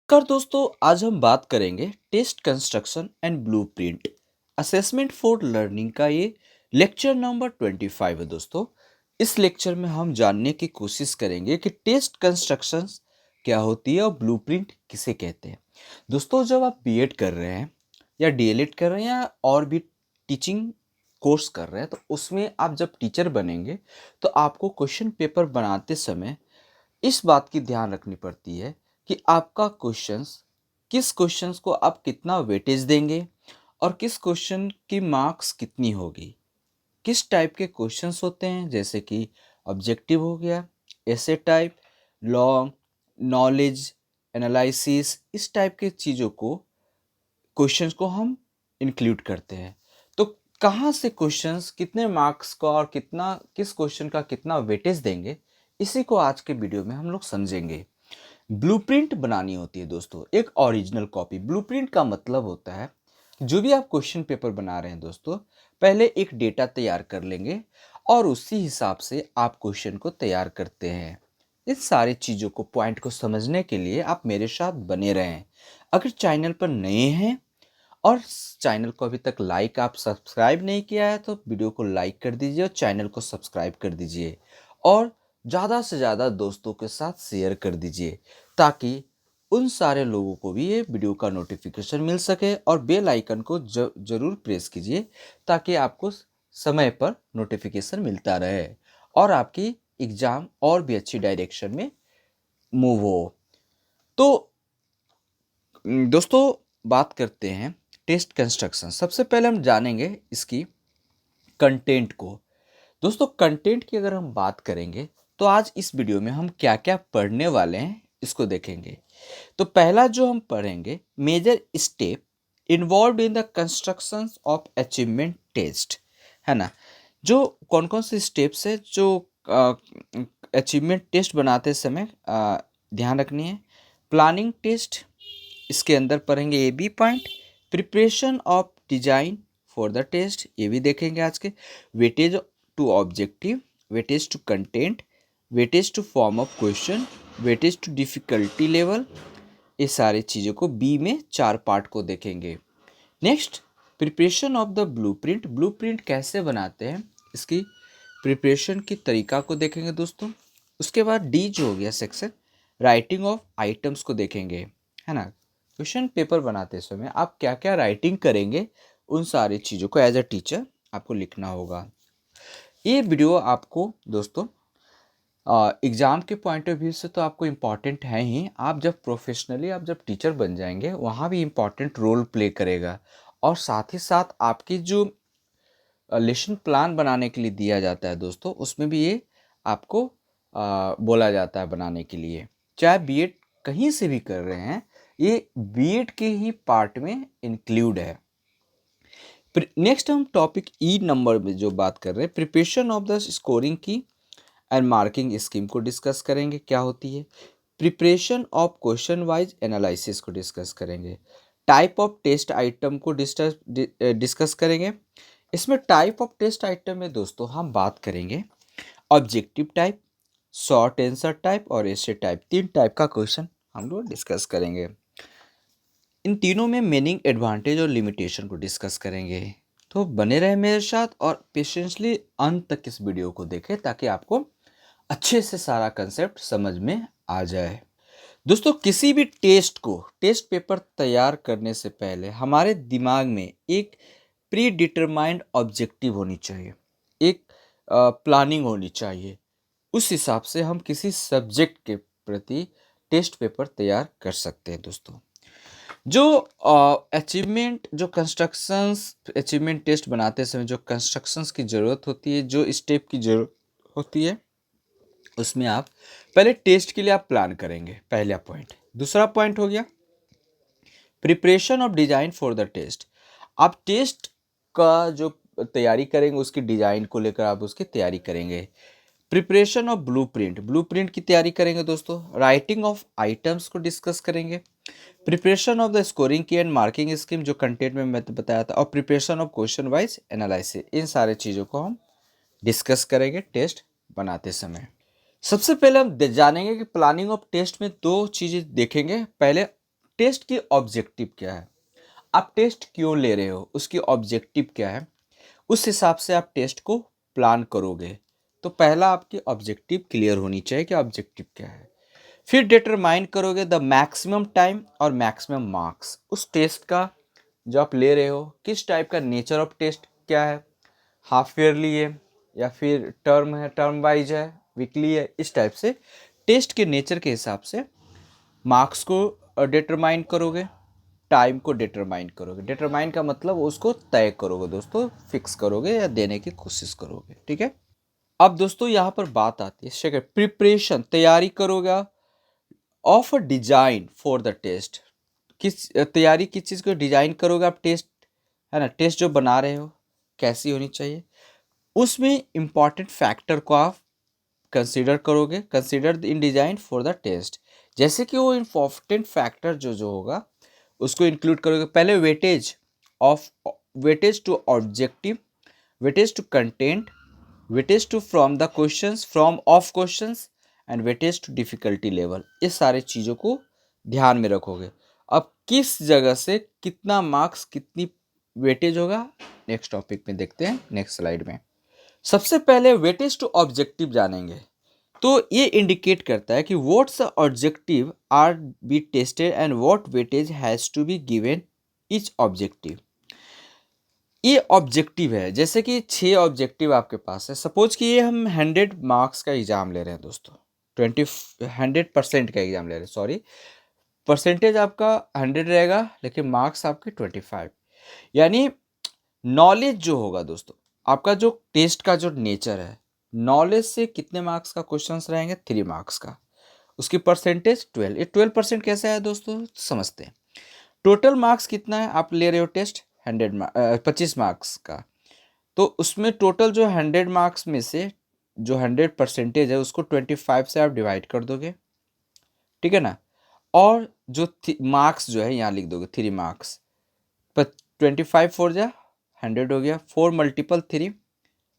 कर दोस्तों, आज हम बात करेंगे test construction and blueprint assessment for learning का। ये लेक्चर नंबर 25 है दोस्तों। इस लेक्चर में हम जानने की कोशिश करेंगे कि टेस्ट कंस्ट्रक्शन क्या होती है और ब्लूप्रिंट किसे कहते हैं। दोस्तों, जब आप बीएड कर रहे हैं या डीएलएड कर रहे हैं या और भी टीचिंग कोर्स कर रहे हैं, तो उसमें आप जब टीचर बनेंगे तो आपको क्वेश्चन पेपर बनाते समय इस बात की ध्यान रखनी पड़ती है कि आपका किस क्वेश्चंस को आप कितना वेटेज देंगे और किस क्वेश्चन की मार्क्स कितनी होगी। किस टाइप के क्वेश्चंस होते हैं, जैसे कि ऑब्जेक्टिव हो गया, ऐसे टाइप, लॉन्ग, नॉलेज एनालिसिस, इस टाइप के चीज़ों को क्वेश्चंस को हम इंक्लूड करते हैं। तो कहाँ से क्वेश्चंस कितने मार्क्स का और कितना किस क्वेश्चन का कितना वेटेज देंगे, इसी को आज के वीडियो में हम लोग समझेंगे। ब्लूप्रिंट बनानी होती है दोस्तों, एक ओरिजिनल कॉपी। ब्लूप्रिंट का मतलब होता है कि जो भी आप क्वेश्चन पेपर बना रहे हैं दोस्तों, पहले एक डेटा तैयार कर लेंगे और उसी हिसाब से आप क्वेश्चन को तैयार करते हैं। इस सारी चीज़ों को पॉइंट को समझने के लिए आप मेरे साथ बने रहें। अगर चैनल पर नए हैं और चैनल को अभी तक आप सब्सक्राइब नहीं किया है, तो वीडियो को लाइक कर दीजिए और चैनल को सब्सक्राइब कर दीजिए और ज़्यादा से ज़्यादा दोस्तों के साथ शेयर कर दीजिए, ताकि उन सारे लोगों को भी ये वीडियो का नोटिफिकेशन मिल सके। और बेल आइकन को ज़रूर प्रेस कीजिए, ताकि आपको समय पर नोटिफिकेशन मिलता रहे और आपकी एग्ज़ाम और भी अच्छी डायरेक्शन में मूव हो। तो दोस्तों, बात करते हैं टेस्ट कंस्ट्रक्शन। सबसे पहले हम जानेंगे इसकी कंटेंट को। दोस्तों, कंटेंट की अगर हम बात करेंगे तो आज इस वीडियो में हम क्या क्या पढ़ने वाले हैं इसको देखेंगे। तो पहला जो हम पढ़ेंगे, major step involve in the construction of achievement test, है ना। जो कौन कौन से स्टेप्स है जो अचीवमेंट टेस्ट बनाते समय ध्यान रखनी है। प्लानिंग टेस्ट, इसके अंदर पढ़ेंगे A B point. Preparation of design for the test, ये भी देखेंगे आज के। Weightage to objective, weightage to content, weightage to form of question, weightage to difficulty level, ये सारी चीज़ों को बी में 4 पार्ट को देखेंगे। Next, preparation of the blueprint, blueprint कैसे बनाते हैं, इसकी प्रिपरेशन की तरीका को देखेंगे दोस्तों। उसके बाद डी जो हो गया सेक्शन, राइटिंग ऑफ आइटम्स को देखेंगे, है ना। क्वेश्चन पेपर बनाते समय आप क्या क्या राइटिंग करेंगे, उन सारी चीज़ों को एज अ टीचर आपको लिखना होगा। ये वीडियो आपको दोस्तों एग्ज़ाम के पॉइंट ऑफ व्यू से तो आपको इम्पॉर्टेंट है ही, आप जब टीचर बन जाएंगे वहाँ भी इम्पॉर्टेंट रोल प्ले करेगा। और साथ ही साथ आपकी जो लेसन प्लान बनाने के लिए दिया जाता है दोस्तों, उसमें भी ये आपको बोला जाता है बनाने के लिए। चाहे बीएड कहीं से भी कर रहे हैं, ये बीएड के ही पार्ट में इंक्लूड है। नेक्स्ट हम टॉपिक ई नंबर में जो बात कर रहे हैं, प्रिपरेशन ऑफ द स्कोरिंग की एंड मार्किंग स्कीम को डिस्कस करेंगे, क्या होती है। Preparation of question wise analysis को डिस्कस करेंगे। टाइप ऑफ टेस्ट आइटम को डिस्कस करेंगे। इसमें टाइप ऑफ टेस्ट आइटम में दोस्तों हम बात करेंगे objective type, short answer type और ऐसे टाइप, 3 टाइप का क्वेश्चन हम लोग डिस्कस करेंगे। इन तीनों में मीनिंग, एडवांटेज और लिमिटेशन को डिस्कस करेंगे। तो बने रहे मेरे साथ और पेशेंसली अंत तक इस वीडियो को देखें, ताकि आपको अच्छे से सारा कंसेप्ट समझ में आ जाए। दोस्तों, किसी भी टेस्ट पेपर तैयार करने से पहले हमारे दिमाग में एक प्री डिटरमाइंड ऑब्जेक्टिव होनी चाहिए, एक प्लानिंग होनी चाहिए। उस हिसाब से हम किसी सब्जेक्ट के प्रति टेस्ट पेपर तैयार कर सकते हैं दोस्तों। जो अचीवमेंट टेस्ट बनाते समय जो कंस्ट्रक्शंस की ज़रूरत होती है, जो स्टेप की ज़रूरत होती है, उसमें आप पहले टेस्ट के लिए आप प्लान करेंगे, पहला पॉइंट। दूसरा पॉइंट हो गया preparation of design for the test. आप टेस्ट का जो तैयारी करेंगे, उसकी डिज़ाइन को लेकर आप उसकी तैयारी करेंगे। प्रिपरेशन ऑफ ब्लूप्रिंट की तैयारी करेंगे दोस्तों। राइटिंग ऑफ आइटम्स को डिस्कस करेंगे। प्रिपरेशन ऑफ द स्कोरिंग की एंड मार्किंग स्कीम, जो कंटेंट में मैं बताया था, और preparation of question wise analysis, इन सारे चीज़ों को हम डिस्कस करेंगे टेस्ट बनाते समय। सबसे पहले हम जानेंगे कि प्लानिंग ऑफ टेस्ट में 2 चीज़ें देखेंगे। पहले टेस्ट की ऑब्जेक्टिव क्या है, आप टेस्ट क्यों ले रहे हो, उसकी ऑब्जेक्टिव क्या है, उस हिसाब से आप टेस्ट को प्लान करोगे। तो पहला आपकी ऑब्जेक्टिव क्लियर होनी चाहिए कि ऑब्जेक्टिव क्या है। फिर डिटरमाइन करोगे द मैक्सिमम टाइम और मैक्सिमम मार्क्स उस टेस्ट का जो आप ले रहे हो, किस टाइप का नेचर ऑफ टेस्ट क्या है, हाफ ईयरली है या फिर टर्म है, टर्म वाइज है, वीकली है, इस टाइप से टेस्ट के नेचर के हिसाब से मार्क्स को डिटरमाइन करोगे, टाइम को डिटरमाइन करोगे। डिटरमाइन का मतलब उसको तय करोगे दोस्तों, फिक्स करोगे या देने की कोशिश करोगे, ठीक है। अब दोस्तों यहाँ पर बात आती है सेकंड, प्रिपरेशन, तैयारी करोगे of a design for the test. किस तैयारी, किस चीज़ को डिजाइन करोगे आप, टेस्ट है ना, टेस्ट जो बना रहे हो कैसी होनी चाहिए, उसमें इंपॉर्टेंट फैक्टर को आप कंसीडर करोगे, consider in design for the test. जैसे कि वो इम्पॉर्टेंट फैक्टर जो जो होगा उसको इंक्लूड करोगे। पहले weightage of, weightage to objective, weightage to content, weightage to from the questions, from of questions and weightage to difficulty level, इस सारे चीज़ों को ध्यान में रखोगे। अब किस जगह से कितना मार्क्स, कितनी वेटेज होगा, नेक्स्ट टॉपिक में देखते हैं, नेक्स्ट स्लाइड में। सबसे पहले वेटेज टू ऑब्जेक्टिव जानेंगे। तो ये इंडिकेट करता है कि what's objective are be tested and what weightage has to be given each objective. ये ऑब्जेक्टिव है, जैसे कि 6 ऑब्जेक्टिव आपके पास है। सपोज कि ये हम 100 मार्क्स का एग्जाम ले रहे हैं दोस्तों, 100% का एग्जाम ले रहे हैं, सॉरी, परसेंटेज आपका 100 रहेगा लेकिन मार्क्स आपके 25। यानी नॉलेज जो होगा दोस्तों, आपका जो टेस्ट का जो नेचर है, नॉलेज से कितने मार्क्स का क्वेश्चंस रहेंगे, 3 मार्क्स का, उसकी परसेंटेज 12। ये 12% कैसे है दोस्तों, समझते हैं। टोटल मार्क्स कितना है, आप ले रहे हो टेस्ट 25 मार्क्स का, तो उसमें टोटल जो 100 मार्क्स में से जो 100% है उसको 25 से आप डिवाइड कर दोगे, ठीक है ना। और जो मार्क्स जो है यहाँ लिख दोगे 3 मार्क्स, 25 फोर जा 100 हो गया, 4 मल्टीपल 3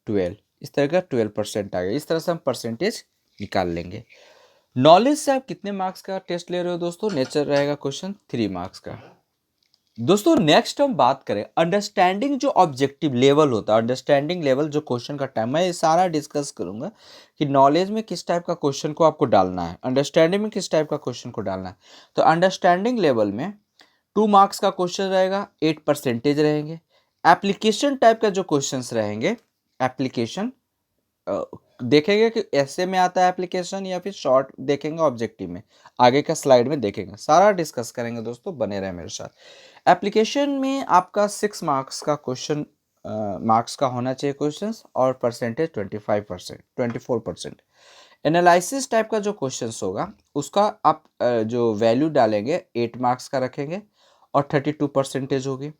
12, इस तरह का 12% आ गया। इस तरह से हम परसेंटेज निकाल लेंगे। नॉलेज से आप कितने मार्क्स का टेस्ट ले रहे हो दोस्तों, नेचर रहेगा क्वेश्चन 3 मार्क्स का। दोस्तों नेक्स्ट हम बात करें अंडरस्टैंडिंग, जो ऑब्जेक्टिव लेवल होता है, अंडरस्टैंडिंग लेवल जो क्वेश्चन का टाइम, मैं ये सारा डिस्कस करूंगा कि नॉलेज में किस टाइप का क्वेश्चन को आपको डालना है, अंडरस्टैंडिंग में किस टाइप का क्वेश्चन को डालना है। तो अंडरस्टैंडिंग लेवल में 2 मार्क्स का क्वेश्चन रहेगा, 8% रहेंगे। एप्लीकेशन टाइप का जो क्वेश्चंस रहेंगे, एप्लीकेशन देखेंगे कि ऐसे में आता है एप्लीकेशन या फिर शॉर्ट देखेंगे ऑब्जेक्टिव में, आगे का स्लाइड में देखेंगे, सारा डिस्कस करेंगे दोस्तों, बने रहे मेरे साथ। एप्लीकेशन में आपका 6 मार्क्स का क्वेश्चन, मार्क्स का होना चाहिए क्वेश्चंस, और परसेंटेज 25%, 24%। एनालिसिस टाइप का जो क्वेश्चंस होगा उसका आप जो वैल्यू डालेंगे 8 मार्क्स का रखेंगे और 32% होगी।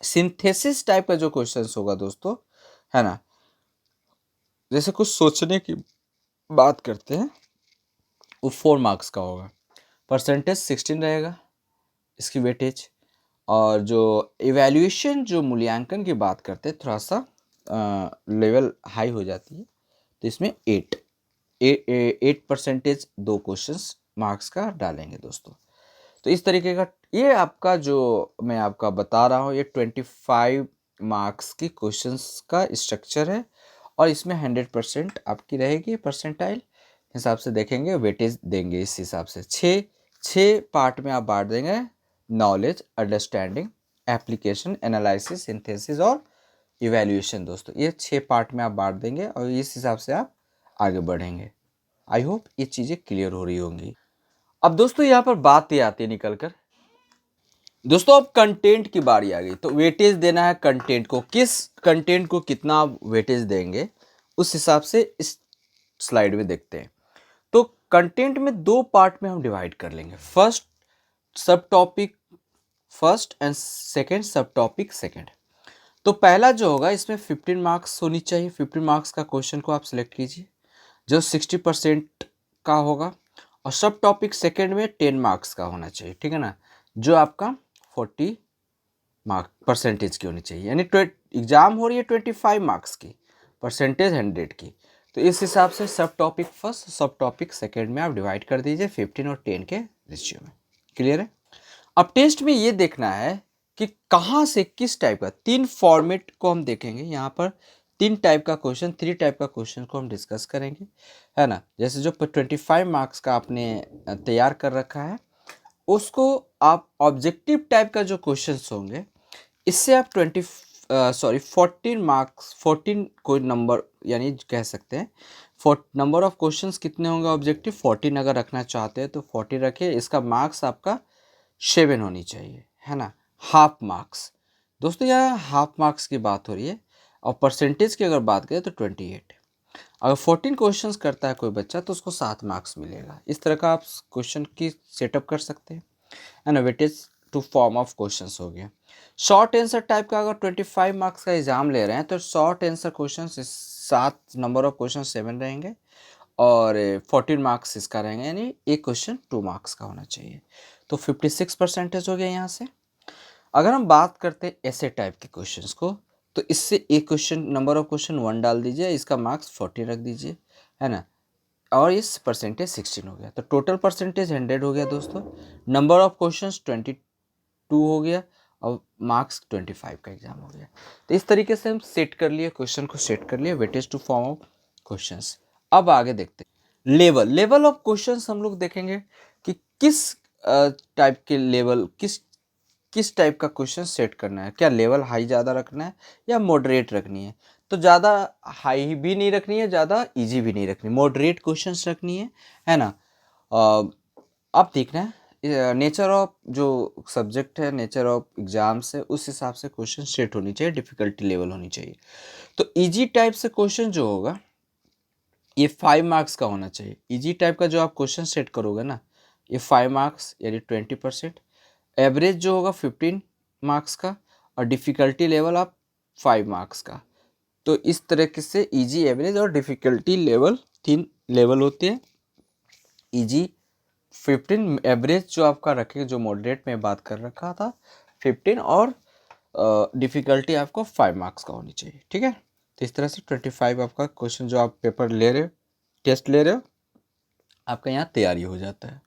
सिंथेसिस टाइप का जो क्वेश्चंस होगा दोस्तों, है ना, जैसे कुछ सोचने की बात करते हैं, वो 4 मार्क्स का होगा, परसेंटेज 16 रहेगा इसकी वेटेज। और जो इवैल्यूएशन, जो मूल्यांकन की बात करते हैं, थोड़ा सा लेवल हाई हो जाती है, तो इसमें 8% 2 क्वेश्चंस मार्क्स का डालेंगे दोस्तों। तो इस तरीके का ये आपका जो मैं आपका बता रहा हूँ, ये 25 मार्क्स की क्वेश्चंस का स्ट्रक्चर है, और इसमें 100% आपकी रहेगी परसेंटाइल हिसाब से देखेंगे, वेटेज देंगे इस हिसाब से। 6 पार्ट में आप बांट देंगे, knowledge, understanding, application, analysis, synthesis और इवैल्यूएशन दोस्तों, ये 6 पार्ट में आप बांट देंगे और इस हिसाब से आप आगे बढ़ेंगे। आई होप ये चीज़ें क्लियर हो रही होंगी। अब दोस्तों यहाँ पर बात ये आती है निकल कर, दोस्तों अब कंटेंट की बारी आ गई। तो वेटेज देना है कंटेंट को, किस कंटेंट को कितना आप वेटेज देंगे उस हिसाब से इस स्लाइड में देखते हैं। तो कंटेंट में 2 पार्ट में हम डिवाइड कर लेंगे, फर्स्ट सब टॉपिक फर्स्ट एंड सेकेंड सब टॉपिक सेकेंड। तो पहला जो होगा इसमें 15 मार्क्स होनी चाहिए, 15 मार्क्स का क्वेश्चन को आप सिलेक्ट कीजिए जो 60% का होगा, और सब टॉपिक सेकेंड में 10 मार्क्स का होना चाहिए, ठीक है ना, जो आपका 40 मार्क परसेंटेज की होनी चाहिए। यानी एग्जाम हो रही है 25 मार्क्स की, परसेंटेज 100 की। तो इस हिसाब से सब टॉपिक फर्स्ट, सब टॉपिक सेकेंड में आप डिवाइड कर दीजिए 15 और 10 के रेशियो में। क्लियर है। अब टेस्ट में ये देखना है कि कहाँ से किस टाइप का, 3 फॉर्मेट को हम देखेंगे यहाँ पर। 3 टाइप का क्वेश्चन, 3 टाइप का क्वेश्चन को हम डिस्कस करेंगे, है ना। जैसे जो 25 मार्क्स का आपने तैयार कर रखा है, उसको आप ऑब्जेक्टिव टाइप का जो क्वेश्चंस होंगे, इससे आप 14 मार्क्स, 14 कोई नंबर यानी कह सकते हैं, नंबर ऑफ क्वेश्चंस कितने होंगे ऑब्जेक्टिव, 14 अगर रखना चाहते हैं तो 40 रखिए। इसका मार्क्स आपका 7 होनी चाहिए, है ना, हाफ मार्क्स। दोस्तों यहाँ हाफ मार्क्स की बात हो रही है, और परसेंटेज की अगर बात करें तो 28। अगर 14 क्वेश्चंस करता है कोई बच्चा तो उसको 7 मार्क्स मिलेगा। इस तरह का आप क्वेश्चन की सेटअप कर सकते हैं, है ना। Weightage to form of questions हो गया। शॉर्ट आंसर टाइप का अगर 25 मार्क्स का एग्जाम ले रहे हैं तो short answer question 7, number of question 7 रहेंगे, और 14 मार्क्स इसका रहेंगे, यानी एक क्वेश्चन 2 मार्क्स का होना चाहिए। तो 56% हो गया यहाँ से। अगर हम बात करते हैं ऐसे टाइप के क्वेश्चंस को, तो इससे एक क्वेश्चन, नंबर ऑफ क्वेश्चन 1 डाल दीजिए, इसका मार्क्स 40 रख दीजिए, है ना, और इस परसेंटेज 16 हो गया। तो टोटल परसेंटेज 100 हो गया दोस्तों। नंबर ऑफ क्वेश्चंस 22 हो गया, और मार्क्स 25 का एग्जाम हो गया। तो इस तरीके से हम सेट कर लिए, क्वेश्चन को सेट कर लिए, weightage to form of questions. अब आगे देखते हैं लेवल ऑफ क्वेश्चंस। हम लोग देखेंगे कि किस टाइप के लेवल, किस टाइप का क्वेश्चन सेट करना है। क्या लेवल हाई ज़्यादा रखना है या मॉडरेट रखनी है। तो ज़्यादा हाई भी नहीं रखनी है, ज़्यादा इजी भी नहीं रखनी, मॉडरेट क्वेश्चंस रखनी है ना। अब देखना है नेचर ऑफ जो सब्जेक्ट है, नेचर ऑफ एग्जाम्स है, उस हिसाब से क्वेश्चन सेट होनी चाहिए, डिफ़िकल्टी लेवल होनी चाहिए। तो इजी टाइप से क्वेश्चन जो होगा ये 5 मार्क्स का होना चाहिए। इजी टाइप का जो आप क्वेश्चन सेट करोगे ना, ये 5 मार्क्स यानी 20%। एवरेज जो होगा 15 मार्क्स का, और डिफ़िकल्टी लेवल आप 5 मार्क्स का। तो इस तरीके से इजी, एवरेज और डिफ़िकल्टी लेवल 3 लेवल होते हैं। इजी 15, एवरेज जो आपका रखें, जो मॉडरेट में बात कर रखा था 15, और डिफ़िकल्टी आपको 5 मार्क्स का होनी चाहिए, ठीक है। तो इस तरह से 25 आपका क्वेश्चन जो आप पेपर ले रहे हो, टेस्ट ले रहे हो, आपका यहाँ तैयारी हो जाता है।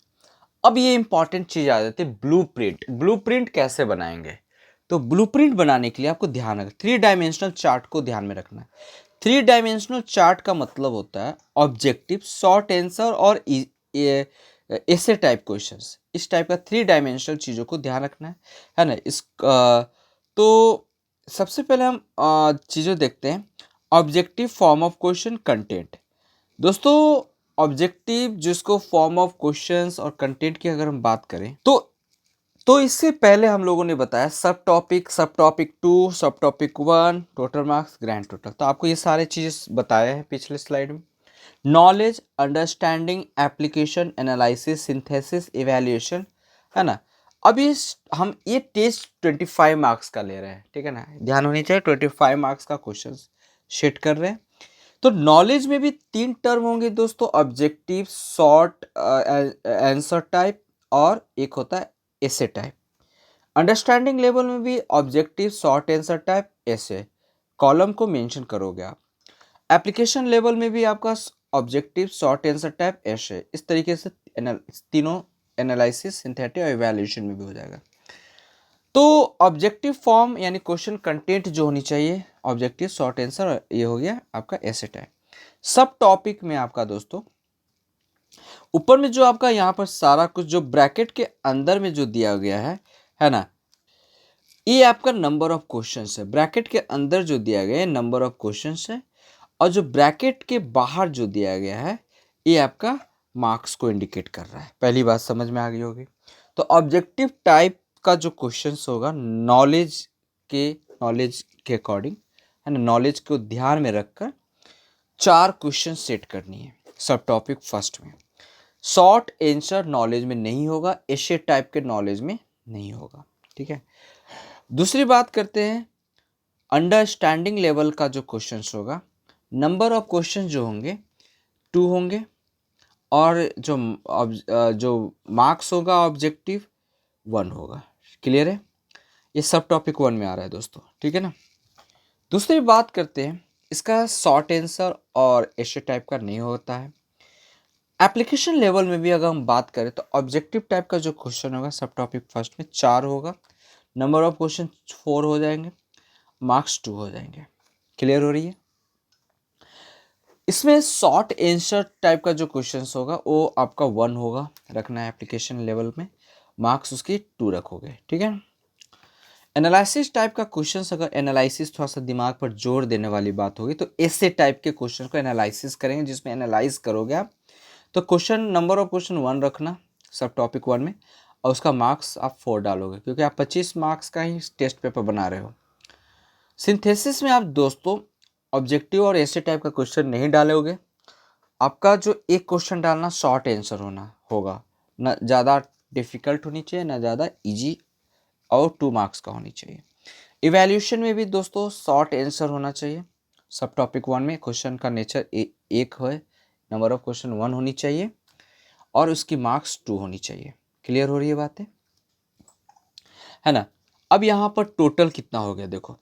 अब ये इंपॉर्टेंट चीज़ आ जाती है ब्लूप्रिंट। ब्लूप्रिंट कैसे बनाएंगे। तो ब्लूप्रिंट बनाने के लिए आपको ध्यान रखना, 3 डायमेंशनल चार्ट को ध्यान में रखना है। 3 डायमेंशनल चार्ट का मतलब होता है ऑब्जेक्टिव, शॉर्ट आंसर और ऐसे टाइप क्वेश्चंस। इस टाइप का 3 डायमेंशनल चीज़ों को ध्यान रखना है ना। तो सबसे पहले हम चीज़ें देखते हैं। Objective, form of question, content. दोस्तों ऑब्जेक्टिव जिसको फॉर्म ऑफ क्वेश्चंस और कंटेंट की अगर हम बात करें तो इससे पहले हम लोगों ने बताया सब टॉपिक 2, सब topic 1, total marks, grand total. तो आपको ये सारे चीज़ बताया है पिछले स्लाइड में। Knowledge, understanding, application, analysis, synthesis, evaluation, है ना। अब हम ये टेस्ट 25 मार्क्स का ले रहे हैं, ठीक है ना, ध्यान होनी चाहिए। 25 मार्क्स का क्वेश्चन सेट कर रहे हैं। तो नॉलेज में भी 3 टर्म होंगे दोस्तों, ऑब्जेक्टिव, शॉर्ट आंसर टाइप, और एक होता है एसे टाइप। अंडरस्टैंडिंग लेवल में भी ऑब्जेक्टिव, शॉर्ट आंसर टाइप, एसे, कॉलम को मेंशन करोगे आप। एप्लीकेशन लेवल में भी आपका ऑब्जेक्टिव, शॉर्ट आंसर टाइप, एसे, इस तरीके से तीनों एनालिसिस, सिंथेटिक और इवैल्यूएशन में भी हो जाएगा। तो ऑब्जेक्टिव फॉर्म यानी क्वेश्चन कंटेंट जो होनी चाहिए, ऑब्जेक्टिव, शॉर्ट आंसर, ये हो गया आपका एसे टाइप। सब टॉपिक में आपका दोस्तों ऊपर में जो आपका यहाँ पर सारा कुछ जो ब्रैकेट के अंदर में जो दिया गया है ना, ये आपका नंबर ऑफ क्वेश्चंस है। ब्रैकेट के अंदर जो दिया गया है नंबर ऑफ क्वेश्चंस है, और जो ब्रैकेट के बाहर जो दिया गया है ये आपका मार्क्स को इंडिकेट कर रहा है। पहली बात समझ में आ गई होगी। तो ऑब्जेक्टिव टाइप का जो क्वेश्चंस होगा नॉलेज के अकॉर्डिंग, है ना, नॉलेज को ध्यान में रखकर 4 क्वेश्चन सेट करनी है सब टॉपिक फर्स्ट में। शॉर्ट आंसर नॉलेज में नहीं होगा, एसे टाइप के नॉलेज में नहीं होगा, ठीक है। दूसरी बात करते हैं अंडरस्टैंडिंग लेवल का जो क्वेश्चंस होगा, नंबर ऑफ क्वेश्चन जो होंगे 2 होंगे, और जो मार्क्स होगा ऑब्जेक्टिव 1 होगा। क्लियर है, ये सब टॉपिक 1 में आ रहा है दोस्तों, ठीक है ना। दूसरी बात करते हैं इसका शॉर्ट आंसर और एसे टाइप का नहीं होता है। एप्लीकेशन लेवल में भी अगर हम बात करें तो ऑब्जेक्टिव टाइप का जो क्वेश्चन होगा सब टॉपिक फर्स्ट में 4 होगा, नंबर ऑफ क्वेश्चन 4 हो जाएंगे, मार्क्स 2 हो जाएंगे। क्लियर हो रही है? इसमें शॉर्ट आंसर टाइप का जो क्वेश्चन होगा वो आपका 1 होगा, रखना है एप्लीकेशन लेवल में, मार्क्स उसकी 2 रखोगे। ठीक है। एनालिसिस टाइप का क्वेश्चन, अगर एनालिसिस थोड़ा सा दिमाग पर जोर देने वाली बात होगी तो ऐसे टाइप के क्वेश्चन को एनालिसिस करेंगे, जिसमें एनालाइज करोगे आप। तो क्वेश्चन नंबर ऑफ क्वेश्चन 1 रखना सब टॉपिक 1 में, और उसका मार्क्स आप 4 डालोगे, क्योंकि आप 25 मार्क्स का ही टेस्ट पेपर बना रहे हो। सिंथेसिस में आप दोस्तों ऑब्जेक्टिव और ऐसे टाइप का क्वेश्चन नहीं डालोगे। आपका जो एक क्वेश्चन डालना शॉर्ट आंसर होना होगा, न ज़्यादा डिफिकल्ट होनी चाहिए, ना ज़्यादा इजी, और 2 मार्क्स का होनी चाहिए। इवैल्यूएशन में भी दोस्तों शॉर्ट आंसर होना चाहिए। सब टॉपिक 1 में क्वेश्चन का नेचर एक है, नंबर ऑफ क्वेश्चन 1 होनी चाहिए, और उसकी मार्क्स 2 होनी चाहिए। क्लियर हो रही है बातें, है ना? अब यहाँ पर टोटल कितना हो गया देखो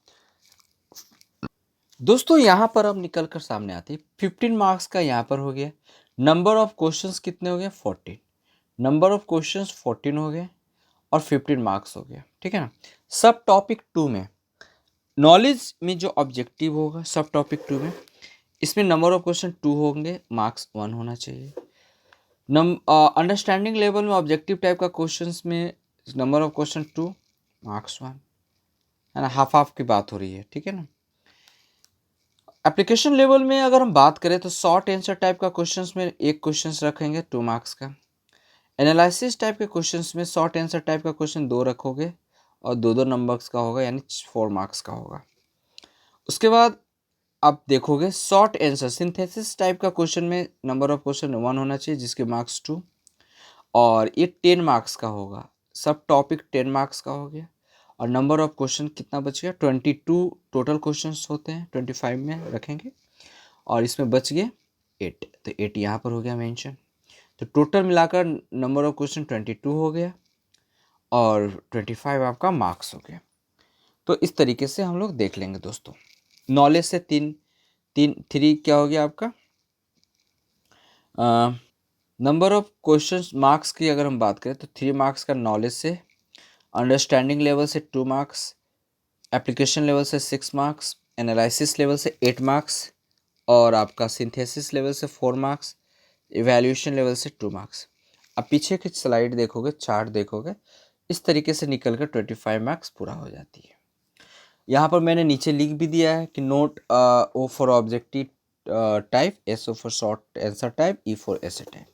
दोस्तों, यहाँ पर अब निकल कर सामने आती है 15 मार्क्स का यहाँ पर हो गया। नंबर ऑफ क्वेश्चंस कितने हो गए? 14। नंबर ऑफ क्वेश्चंस 14 हो गए और 15 मार्क्स हो गया। ठीक है ना? सब टॉपिक 2 में नॉलेज में जो ऑब्जेक्टिव होगा सब टॉपिक 2 में, इसमें नंबर ऑफ क्वेश्चन 2 होंगे, मार्क्स 1 होना चाहिए। अंडरस्टैंडिंग लेवल में ऑब्जेक्टिव टाइप का क्वेश्चंस में नंबर ऑफ क्वेश्चन 2, मार्क्स 1, है ना? हाफ हाफ की बात हो रही है। ठीक है ना? एप्लीकेशन लेवल में अगर हम बात करें तो शॉर्ट आंसर टाइप का क्वेश्चंस में एक क्वेश्चंस रखेंगे 2 मार्क्स का। एनालिसिस टाइप के क्वेश्चंस में शॉर्ट आंसर टाइप का क्वेश्चन 2 रखोगे और 2 नंबर्स का होगा, यानी 4 मार्क्स का होगा। उसके बाद आप देखोगे शॉर्ट आंसर सिंथेसिस टाइप का क्वेश्चन में नंबर ऑफ क्वेश्चन 1 होना चाहिए, जिसके मार्क्स 2, और ये 10 मार्क्स का होगा। सब टॉपिक 10 मार्क्स का हो गया, और नंबर ऑफ क्वेश्चन कितना बच गया? 22 टोटल क्वेश्चंस होते हैं, 25 में रखेंगे, और इसमें बच गए 8, तो 8 यहाँ पर हो गया मेंशन। तो टोटल मिलाकर नंबर ऑफ क्वेश्चन 22 हो गया और 25 आपका मार्क्स हो गया। तो इस तरीके से हम लोग देख लेंगे दोस्तों। नॉलेज से थ्री क्या हो गया आपका? नंबर ऑफ क्वेश्चंस मार्क्स की अगर हम बात करें तो 3 मार्क्स का नॉलेज से, अंडरस्टैंडिंग लेवल से 2 मार्क्स, एप्लीकेशन लेवल से 6 मार्क्स, एनालिसिस लेवल से 8 मार्क्स, और आपका सिंथेसिस लेवल से 4 मार्क्स, इवैल्यूएशन लेवल से 2 मार्क्स। अब पीछे की स्लाइड देखोगे, चार्ट देखोगे, इस तरीके से निकल कर 25 मार्क्स पूरा हो जाती है। यहाँ पर मैंने नीचे लिख भी दिया है कि note O for objective type, S O for short answer type, E for essay type.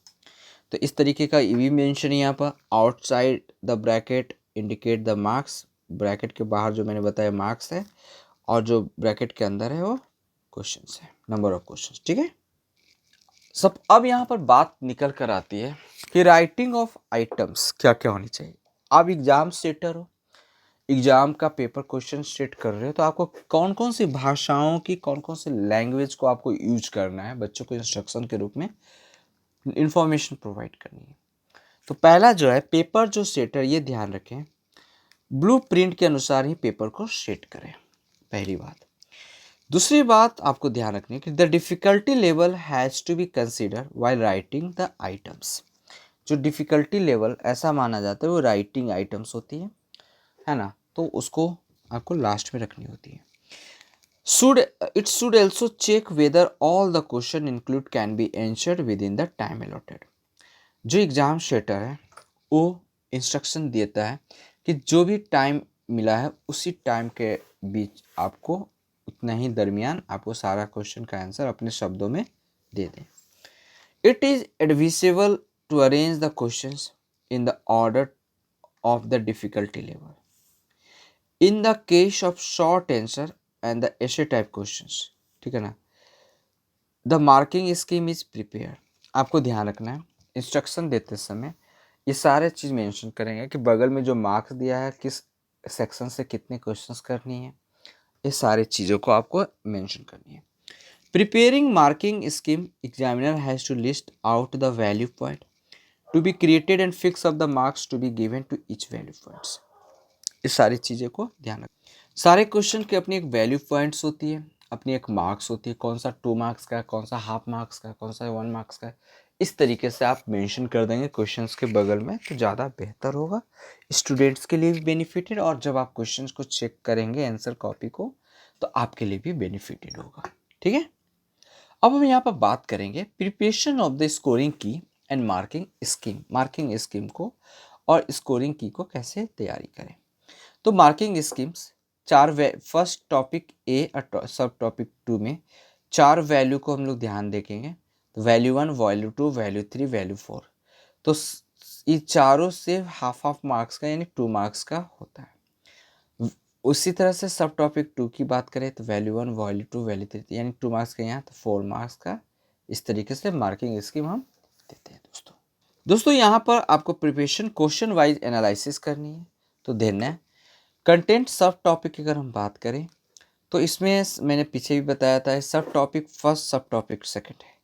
तो इस तरीके का ई भी मेंशन है यहाँ पर। Outside the bracket indicate the marks, bracket के बाहर जो मैंने बताया मार्क्स है, और जो ब्रैकेट के अंदर है वो क्वेश्चंस है, नंबर ऑफ क्वेश्चंस। ठीक है सब। अब यहाँ पर बात निकल कर आती है कि राइटिंग ऑफ आइटम्स क्या क्या होनी चाहिए। आप एग्जाम सेटर हो, एग्जाम का पेपर क्वेश्चन सेट कर रहे हो, तो आपको कौन कौन सी भाषाओं की, कौन कौन सी लैंग्वेज को आपको यूज करना है, बच्चों को इंस्ट्रक्शन के रूप में इंफॉर्मेशन प्रोवाइड करनी है। तो पहला जो है पेपर जो सेटर, ये ध्यान रखें ब्लूप्रिंट के अनुसार ही पेपर को सेट करें, पहली बात। दूसरी बात आपको ध्यान रखनी है कि the difficulty level has to be consider while writing the items. जो डिफिकल्टी लेवल ऐसा माना जाता है वो राइटिंग आइटम्स होती है ना? तो उसको आपको लास्ट में रखनी होती है। It should also check whether all the question included can be answered within the time allotted। जो एग्जाम सेटर है वो इंस्ट्रक्शन देता है कि जो भी टाइम मिला है उसी टाइम के बीच आपको, उतना ही दरमियान आपको सारा क्वेश्चन का आंसर अपने शब्दों में दे दें। It is advisable to arrange the questions in the order of the difficulty level in the case of short answer and the essay type questions. ठीक है ना? The marking scheme is prepare. आपको ध्यान रखना है इंस्ट्रक्शन देते समय ये सारे चीज़ मेंशन करेंगे कि बगल में जो मार्क्स दिया है किस सेक्शन से कितने क्वेश्चंस करनी है, ये सारी चीज़ों को आपको मेंशन करनी है। Preparing marking scheme, examiner has to list out the value point to be created and fix of the marks to be given to each value points. इस सारी चीज़ों को ध्यान रखें। सारे क्वेश्चन की अपनी एक वैल्यू पॉइंट्स होती है, अपनी एक मार्क्स होती है, कौन सा 2 मार्क्स का है, कौन सा हाफ मार्क्स का है, कौन सा 1 मार्क्स का है, इस तरीके से आप मेंशन कर देंगे क्वेश्चंस के बगल में तो ज़्यादा बेहतर होगा, स्टूडेंट्स के लिए भी बेनिफिटेड, और जब आप क्वेश्चंस को चेक करेंगे आंसर कॉपी को तो आपके लिए भी बेनिफिटेड होगा। ठीक है, अब हम यहाँ पर बात करेंगे प्रिपरेशन ऑफ द स्कोरिंग की एंड मार्किंग स्कीम को और स्कोरिंग की को कैसे तैयारी करें। तो मार्किंग स्कीम्स फर्स्ट टॉपिक ए और सब टॉपिक 2 में 4 वैल्यू को हम लोग ध्यान देखेंगे। तो वैल्यू 1, वैल्यू 2, वैल्यू 3, वैल्यू 4। तो ये चारों से हाफ मार्क्स का यानी 2 मार्क्स का होता है। उसी तरह से सब टॉपिक 2 की बात करें तो वैल्यू 1, वैल्यू 2, वैल्यू 3 यानी 2 मार्क्स का, यहाँ तो 4 मार्क्स का। इस तरीके से मार्किंग स्कीम हम देते हैं दोस्तों यहाँ पर आपको प्रिपरेशन क्वेश्चन वाइज एनालिसिस करनी है। तो ध्यान है कंटेंट सब टॉपिक की अगर हम बात करें तो इसमें मैंने पीछे भी बताया था सब टॉपिक फर्स्ट, सब टॉपिक सेकंड है।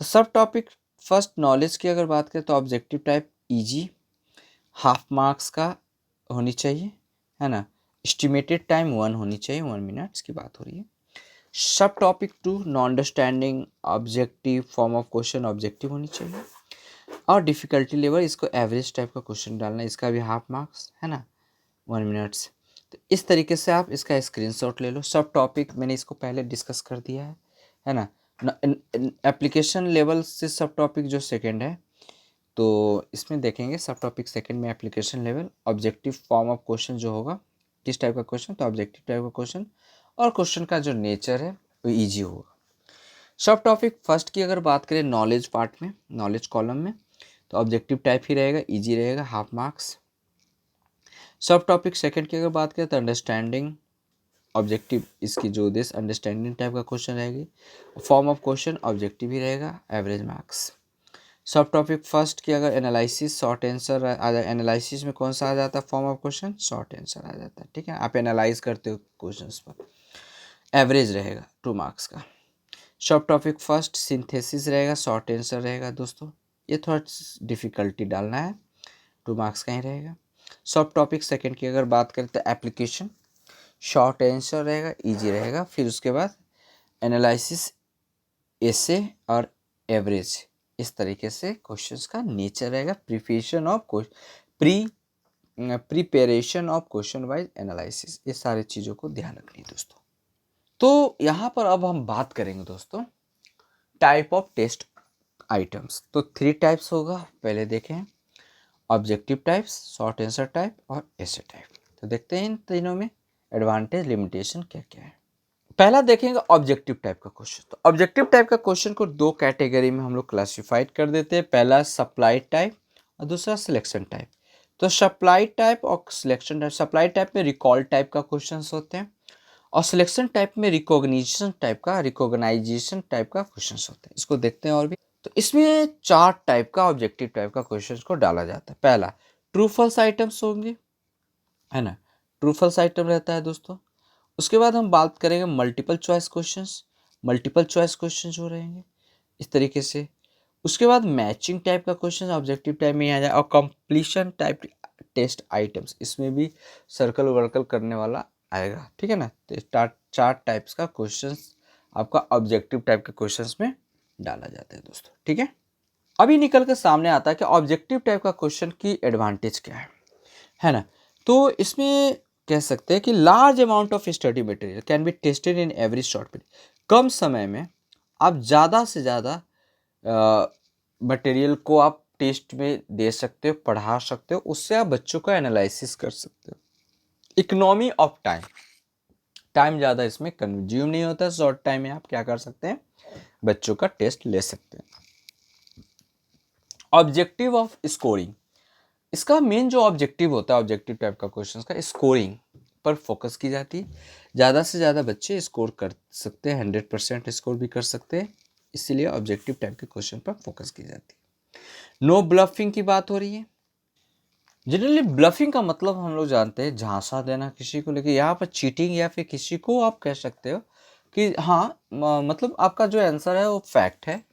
तो सब टॉपिक फर्स्ट नॉलेज की अगर बात करें तो objective type easy, half marks का होनी चाहिए, है ना। एस्टिमेटेड टाइम 1 होनी चाहिए, 1 मिनट्स की बात हो रही है। सब topic 2 non understanding objective form of question objective होनी चाहिए, और डिफ़िकल्टी लेवल इसको एवरेज टाइप का क्वेश्चन डालना है, इसका भी हाफ मार्क्स, है ना, 1 मिनट्स। तो इस तरीके से आप इसका स्क्रीनशॉट ले लो। सब टॉपिक मैंने इसको पहले डिस्कस कर दिया है ना। एप्लीकेशन लेवल से सब टॉपिक जो सेकंड है तो इसमें देखेंगे सब टॉपिक सेकंड में application level objective form of question जो होगा, किस टाइप का क्वेश्चन, तो ऑब्जेक्टिव टाइप का क्वेश्चन, और क्वेश्चन का जो नेचर है वो ईजी होगा। सब टॉपिक फर्स्ट की अगर बात करें नॉलेज पार्ट में, नॉलेज कॉलम में, तो ऑब्जेक्टिव टाइप ही रहेगा, ईजी रहेगा, हाफ मार्क्स। सब टॉपिक सेकंड की अगर बात करें तो अंडरस्टैंडिंग ऑब्जेक्टिव, इसकी जो उद्देश्य अंडरस्टैंडिंग टाइप का क्वेश्चन रहेगी, फॉर्म ऑफ क्वेश्चन ऑब्जेक्टिव ही रहेगा, एवरेज मार्क्स। सब टॉपिक फर्स्ट की अगर एनालिसिस शॉर्ट आंसर आ जाए, एनालिसिस में कौन सा आ जाता है form of question, short answer आ जाता है। ठीक है, आप एनालाइज करते हो क्वेश्चंस पर, एवरेज रहेगा 2 मार्क्स का। सब टॉपिक फर्स्ट सिंथेसिस रहेगा, शॉर्ट आंसर रहेगा दोस्तों, ये थोड़ा डिफिकल्टी डालना है, 2 मार्क्स का ही रहेगा। सब टॉपिक सेकंड की अगर बात करें तो एप्लीकेशन, शॉर्ट आंसर रहेगा, इजी रहेगा। फिर उसके बाद एनालिसिस, एसे और एवरेज, इस तरीके से क्वेश्चंस का नेचर रहेगा। Preparation of question wise analysis, ये सारी चीज़ों को ध्यान रखनी है दोस्तों। तो यहाँ पर अब हम बात करेंगे दोस्तों टाइप ऑफ टेस्ट आइटम्स। तो 3 टाइप्स होगा, पहले देखें objective types, short answer type और एसे टाइप। तो देखते हैं इन तीनों में एडवांटेज लिमिटेशन क्या क्या है। पहला देखेंगे ऑब्जेक्टिव टाइप का क्वेश्चन। तो ऑब्जेक्टिव टाइप का क्वेश्चन को 2 कैटेगरी में हम लोग क्लासिफाइड कर देते हैं, पहला सप्लाई टाइप और दूसरा सिलेक्शन टाइप। तो सप्लाई टाइप और सिलेक्शन टाइप, सप्लाई टाइप में रिकॉल टाइप का क्वेश्चन होते हैं और सिलेक्शन टाइप में रिकॉग्निशन टाइप का क्वेश्चन होते हैं। इसको देखते हैं और भी। तो इसमें 4 टाइप का ऑब्जेक्टिव टाइप का क्वेश्चन को डाला जाता है। पहला ट्रू फॉल्स आइटम्स होंगे, है ना, ट्रू फॉल्स आइटम रहता है दोस्तों। उसके बाद हम बात करेंगे मल्टीपल चॉइस क्वेश्चन जो रहेंगे इस तरीके से। उसके बाद मैचिंग टाइप का क्वेश्चन ऑब्जेक्टिव टाइप में आ जाए, और कंप्लीशन टाइप टेस्ट आइटम्स, इसमें भी सर्कल वर्कल करने वाला आएगा। ठीक है ना, तो 4 टाइप्स का क्वेश्चन आपका ऑब्जेक्टिव टाइप के क्वेश्चंस में डाला जाता है दोस्तों। ठीक है, अभी निकल कर सामने आता है कि ऑब्जेक्टिव टाइप का क्वेश्चन की एडवांटेज क्या है ना। तो इसमें कह सकते हैं कि large amount of study material can be tested in every short period. कम समय में आप ज़्यादा से ज़्यादा मटेरियल को आप टेस्ट में दे सकते हो, पढ़ा सकते हो, उससे आप बच्चों का एनालिसिस कर सकते हो। इकोनॉमी ऑफ टाइम ज़्यादा इसमें कंज्यूम नहीं होता, शॉर्ट टाइम में आप क्या कर सकते हैं, बच्चों का टेस्ट ले सकते हैं। ऑब्जेक्टिव ऑफ स्कोरिंग, इसका मेन जो ऑब्जेक्टिव होता है ऑब्जेक्टिव टाइप का क्वेश्चन का, स्कोरिंग पर फोकस की जाती है। ज़्यादा से ज़्यादा बच्चे स्कोर कर सकते हैं, 100% स्कोर भी कर सकते हैं, इसीलिए ऑब्जेक्टिव टाइप के क्वेश्चन पर फोकस की जाती है। नो ब्लफिंग की बात हो रही है। जनरली ब्लफिंग का मतलब हम लोग जानते हैं झांसा देना किसी को, लेकिन यहाँ पर चीटिंग या फिर किसी को आप कह सकते हो कि हाँ मतलब आपका जो आंसर है वो फैक्ट है,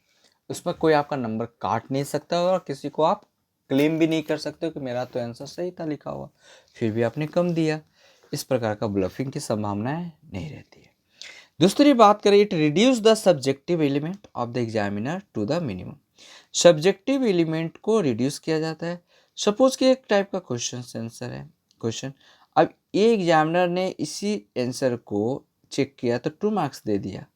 उसमें कोई आपका नंबर काट नहीं सकता और किसी को आप क्लेम भी नहीं कर सकते हो कि मेरा तो आंसर सही था लिखा हुआ, फिर भी आपने कम दिया। इस प्रकार का ब्लफिंग की संभावनाएं नहीं रहती है। दूसरी बात करें, it reduce the subjective element of the examiner to the minimum. Subjective element को रिड्यूस किया जाता है। सपोज कि एक टाइप का क्वेश्चन आंसर है क्वेश्चन, अब ये एग्जामिनर ने इसी आंसर को चेक किया तो 2 मार्क्स दे दिया,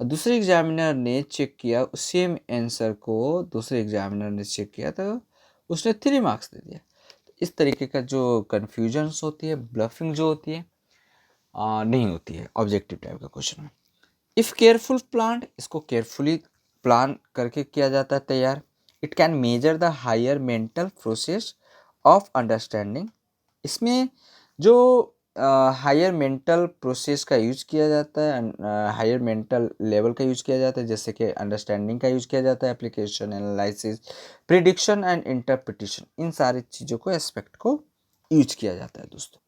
और दूसरे एग्जामिनर ने चेक किया सेम आंसर को, दूसरे एग्जामिनर ने चेक किया तो उसने 3 मार्क्स दे दिया। इस तरीके का जो कन्फ्यूजन्स होती है, ब्लफिंग जो होती है नहीं होती है ऑब्जेक्टिव टाइप का क्वेश्चन में। इफ़ केयरफुल प्लान, इसको केयरफुली प्लान करके किया जाता है तैयार। It can measure the higher mental process of understanding, इसमें जो हायर मेंटल प्रोसेस का यूज किया जाता है, हायर मेंटल लेवल का यूज किया जाता है, जैसे कि अंडरस्टैंडिंग का यूज किया जाता है, application, analysis, prediction and interpretation, इन सारी चीज़ों को एस्पेक्ट को यूज किया जाता है दोस्तों।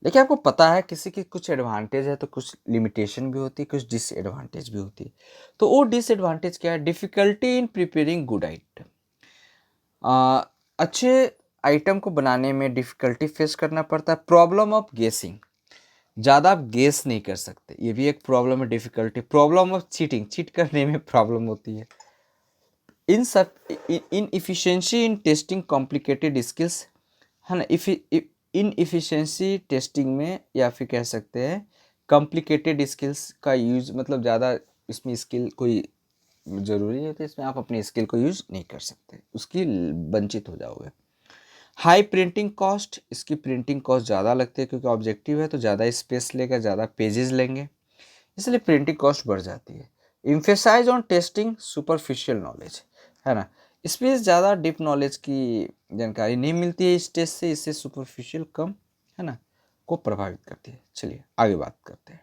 देखिए आपको पता है किसी की कुछ एडवांटेज है तो कुछ लिमिटेशन भी होती है, कुछ डिसएडवांटेज भी होती है। तो वो डिसएडवांटेज क्या है? Difficulty in preparing good item, अच्छे आइटम को बनाने में डिफ़िकल्टी फेस करना पड़ता है। प्रॉब्लम ऑफ गेसिंग, ज़्यादा आप गेस नहीं कर सकते, ये भी एक प्रॉब्लम है, difficulty. Problem of cheating, cheat करने में प्रॉब्लम होती है। इन सब इन efficiency in testing complicated skills, है ना। इन इफिशियंसी टेस्टिंग में, या फिर कह सकते हैं कॉम्प्लिकेटेड स्किल्स का यूज, मतलब ज़्यादा इसमें स्किल कोई ज़रूरी है तो इसमें आप अपनी स्किल को यूज़ नहीं कर सकते, उसकी वंचित हो जाओगे। हाई प्रिंटिंग कॉस्ट, इसकी प्रिंटिंग कॉस्ट ज़्यादा लगती है क्योंकि ऑब्जेक्टिव है तो ज़्यादा स्पेस लेगा, ज़्यादा पेजेस लेंगे, इसलिए प्रिंटिंग कॉस्ट बढ़ जाती है। Emphasise on testing superficial knowledge, है ना, इसमें ज़्यादा डीप नॉलेज की जानकारी नहीं मिलती है इस टेस्ट से, इससे सुपरफिशियल कम, है ना, को प्रभावित करती है। चलिए आगे बात करते हैं।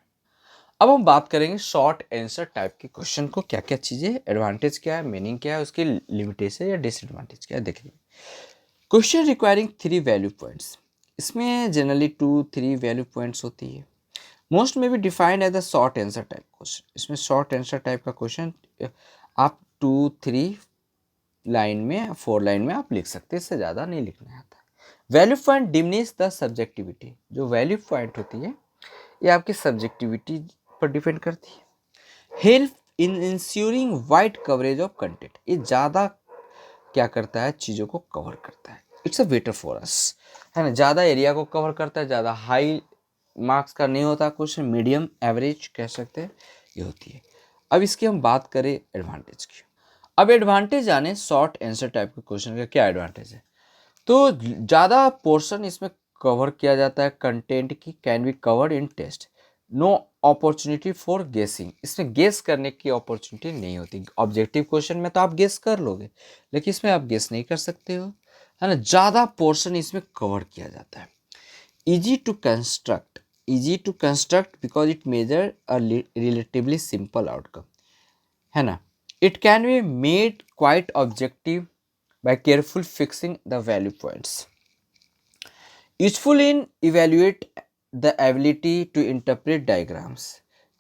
अब हम बात करेंगे शॉर्ट आंसर टाइप के क्वेश्चन को, क्या क्या चीज़ें, एडवांटेज क्या है, मीनिंग क्या है, उसकी लिमिटेशन या डिसएडवांटेज क्या है, देखिए। क्वेश्चन रिक्वायरिंग 3 वैल्यू पॉइंट्स, इसमें जनरली 2-3 वैल्यू पॉइंट्स होती है। मोस्ट में भी defined as the short answer type question, इसमें शॉर्ट आंसर टाइप का क्वेश्चन आप 2-3 लाइन में, 4 लाइन में आप लिख सकते हैं, इससे ज़्यादा नहीं लिखना आता। Value point diminish the subjectivity, जो वैल्यू पॉइंट होती है ये आपकी सब्जेक्टिविटी पर डिपेंड करती है। Help in ensuring wide coverage of content, ये ज़्यादा क्या करता है, चीज़ों को कवर करता है। It's a better for us, है ना, ज़्यादा एरिया को कवर करता है, ज़्यादा हाई मार्क्स का नहीं होता क्वेश्चन, मीडियम एवरेज कह सकते हैं ये होती है। अब इसकी हम बात करें एडवांटेज की। अब एडवांटेज जाने शॉर्ट आंसर टाइप के क्वेश्चन का क्या एडवांटेज है। तो ज़्यादा पोर्शन इसमें कवर किया जाता है कंटेंट की, can be covered in test, no opportunity for guessing, इसमें गेस करने की अपॉर्चुनिटी नहीं होती। ऑब्जेक्टिव क्वेश्चन में तो आप गेस कर लोगे, लेकिन इसमें आप गेस नहीं कर सकते हो, है ना। ज़्यादा पोर्शन इसमें कवर किया जाता है। Easy to construct, easy to construct because it measure a relatively simple outcome, है ना। It can be made quite objective by careful fixing the value points. Useful in evaluate the ability to interpret diagrams,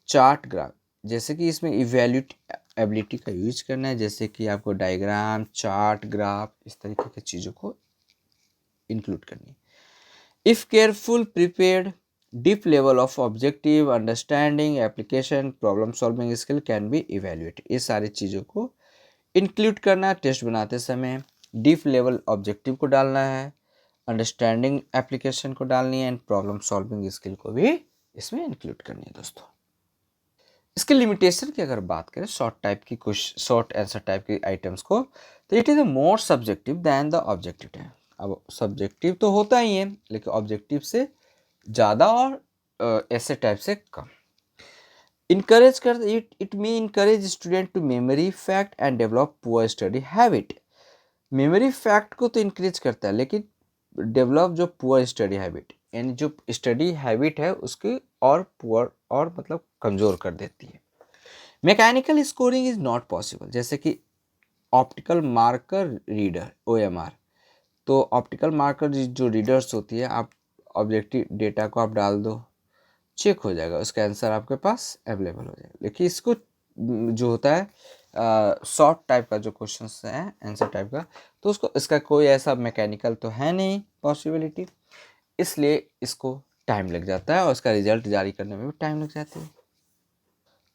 chart graph, जैसे कि इसमें evaluate ability का use करना है, जैसे कि आपको डायग्राम, चार्ट, ग्राफ, इस तरीके की चीज़ों को इंक्लूड करनी है। If careful prepared, deep level of objective understanding, application, problem solving skill can be evaluate, ये सारी चीज़ों को इंक्लूड करना टेस्ट बनाते समय। डीप लेवल ऑब्जेक्टिव को डालना है, अंडरस्टैंडिंग एप्लीकेशन को डालनी है, एंड प्रॉब्लम सॉल्विंग स्किल को भी इसमें इंक्लूड करनी है दोस्तों। इसके लिमिटेशन की अगर बात करें शॉर्ट टाइप की, कुछ शॉर्ट आंसर टाइप के आइटम्स को, तो it is more subjective than the objective type. अब सब्जेक्टिव तो होता ही है, लेकिन ऑब्जेक्टिव से ज़्यादा और ऐसे टाइप से कम। इनकरेज कर it may encourage student to memory fact and develop poor study habit, memory fact को तो इंक्रीज करता है, लेकिन डेवलप जो पुअर स्टडी हैबिट, यानी जो स्टडी हैबिट है उसकी और पुअर और मतलब कमज़ोर कर देती है। Mechanical scoring is not possible, जैसे कि ऑप्टिकल मार्कर रीडर OMR, तो ऑप्टिकल मार्कर जो रीडर्स होती है, आप ऑब्जेक्टिव डेटा को आप डाल दो, चेक हो जाएगा, उसका आंसर आपके पास अवेलेबल हो जाएगा। लेकिन इसको जो होता है शॉर्ट टाइप का जो क्वेश्चन है आंसर टाइप का, तो उसको इसका कोई ऐसा मैकेनिकल तो है नहीं पॉसिबिलिटी, इसलिए इसको टाइम लग जाता है और इसका रिजल्ट जारी करने में भी टाइम लग जाती है।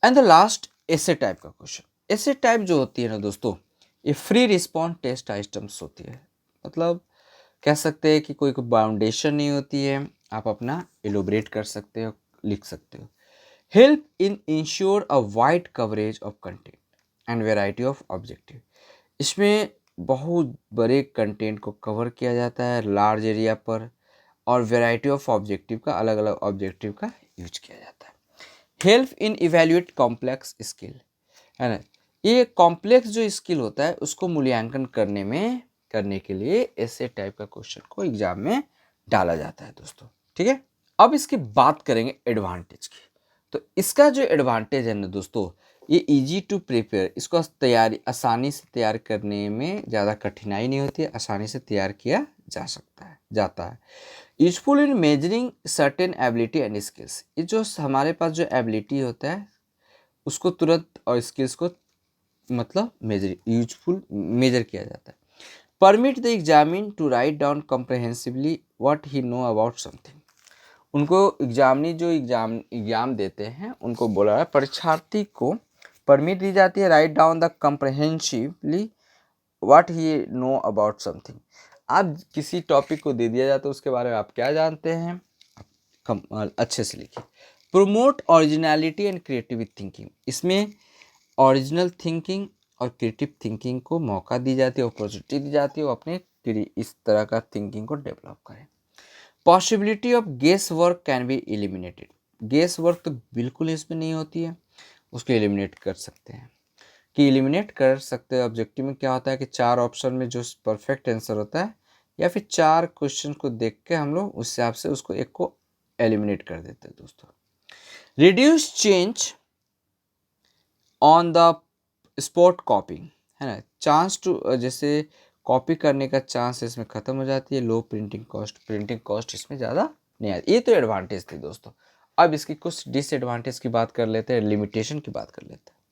एंड द लास्ट ऐसे टाइप का क्वेश्चन, ऐसे टाइप जो होती है ना दोस्तों, ये फ्री रिस्पॉन्स टेस्ट आइटम्स होती है, मतलब कह सकते हैं कि कोई बाउंडेशन नहीं होती है, आप अपना एलोबरेट कर सकते हो, लिख सकते हो। Help in ensure a wide coverage of content and variety of objective. इसमें बहुत बड़े कंटेंट को कवर किया जाता है लार्ज एरिया पर, और वेराइटी ऑफ ऑब्जेक्टिव का, अलग अलग ऑब्जेक्टिव का यूज किया जाता है। Help in evaluate complex skill, है ना, ये कॉम्प्लेक्स जो स्किल होता है उसको मूल्यांकन करने के लिए ऐसे टाइप का क्वेश्चन को एग्जाम में डाला जाता है दोस्तों। ठीक है, अब इसकी बात करेंगे एडवांटेज की। तो इसका जो एडवांटेज है ना दोस्तों, ये इजी टू प्रिपेयर, इसको आसानी से तैयार करने में ज़्यादा कठिनाई नहीं होती है, आसानी से तैयार किया जाता है। Useful in measuring certain ability and skills, ये जो हमारे पास जो एबिलिटी होता है उसको तुरंत, और स्किल्स को मतलब मेजर किया जाता है। Permit the examine to write down comprehensively what he know about something, उनको एग्जाम देते हैं उनको बोला है, परीक्षार्थी को परमिट दी जाती है write down the comprehensively what he know about something. आप किसी टॉपिक को दे दिया जाता है उसके बारे में आप क्या जानते हैं, अच्छे से लिखिए। Promote originality and creative thinking, इसमें ओरिजिनल थिंकिंग और क्रिएटिव थिंकिंग को मौका दी जाती है, अपॉर्चुनिटी दी जाती है, वो अपने इस तरह का थिंकिंग को डेवलप करें। Possibility of guess work can be eliminated, guess work तो बिल्कुल इसमें नहीं होती है, उसको एलिमिनेट कर सकते हैं। ऑब्जेक्टिव में क्या होता है कि 4 ऑप्शन में जो परफेक्ट आंसर होता है, या फिर 4 क्वेश्चन को देख के हम लोग उस हिसाब से उसको एक को एलिमिनेट कर देते हैं दोस्तों। Reduce change on the spot कॉपिंग, है ना, चांस टू, जैसे कॉपी करने का चांस इसमें ख़त्म हो जाती है। लो प्रिंटिंग कॉस्ट इसमें ज़्यादा नहीं आती। ये तो एडवांटेज थी दोस्तों। अब इसकी कुछ डिसएडवांटेज की बात कर लेते हैं, लिमिटेशन की बात कर लेते हैं।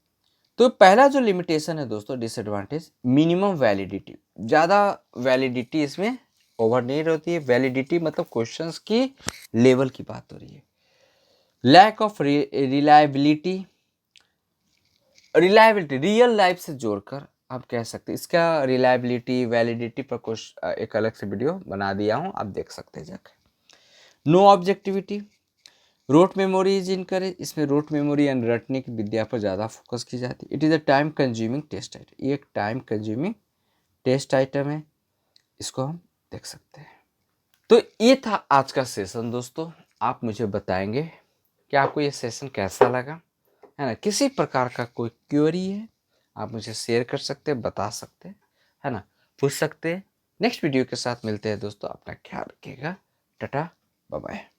तो पहला जो लिमिटेशन है दोस्तों, डिसएडवांटेज, मिनिमम वैलिडिटी, ज़्यादा वैलिडिटी इसमें ओवर नहीं रहती है। वैलिडिटी मतलब क्वेश्चंस की लेवल की बात हो रही है। Lack of reliability, real life से जोड़कर आप कह सकते हैं, इसका रिलायबिलिटी वैलिडिटी पर कुछ एक अलग से वीडियो बना दिया हूँ, आप देख सकते हैं जाकर। No objectivity, rote memory is encourage, इसमें रोट मेमोरी एंड रटने की विद्या पर ज़्यादा फोकस की जाती है। It is a time consuming test item, ये एक टाइम कंज्यूमिंग टेस्ट आइटम है, इसको हम देख सकते हैं। तो ये था आज का सेशन दोस्तों। आप मुझे बताएंगे कि आपको ये सेशन कैसा लगा, है ना। किसी प्रकार का कोई क्वेरी है आप मुझे शेयर कर सकते हैं, बता सकते हैं, है ना, पूछ सकते हैं। नेक्स्ट वीडियो के साथ मिलते हैं दोस्तों, अपना ख्याल रखिएगा। Tata, bye bye.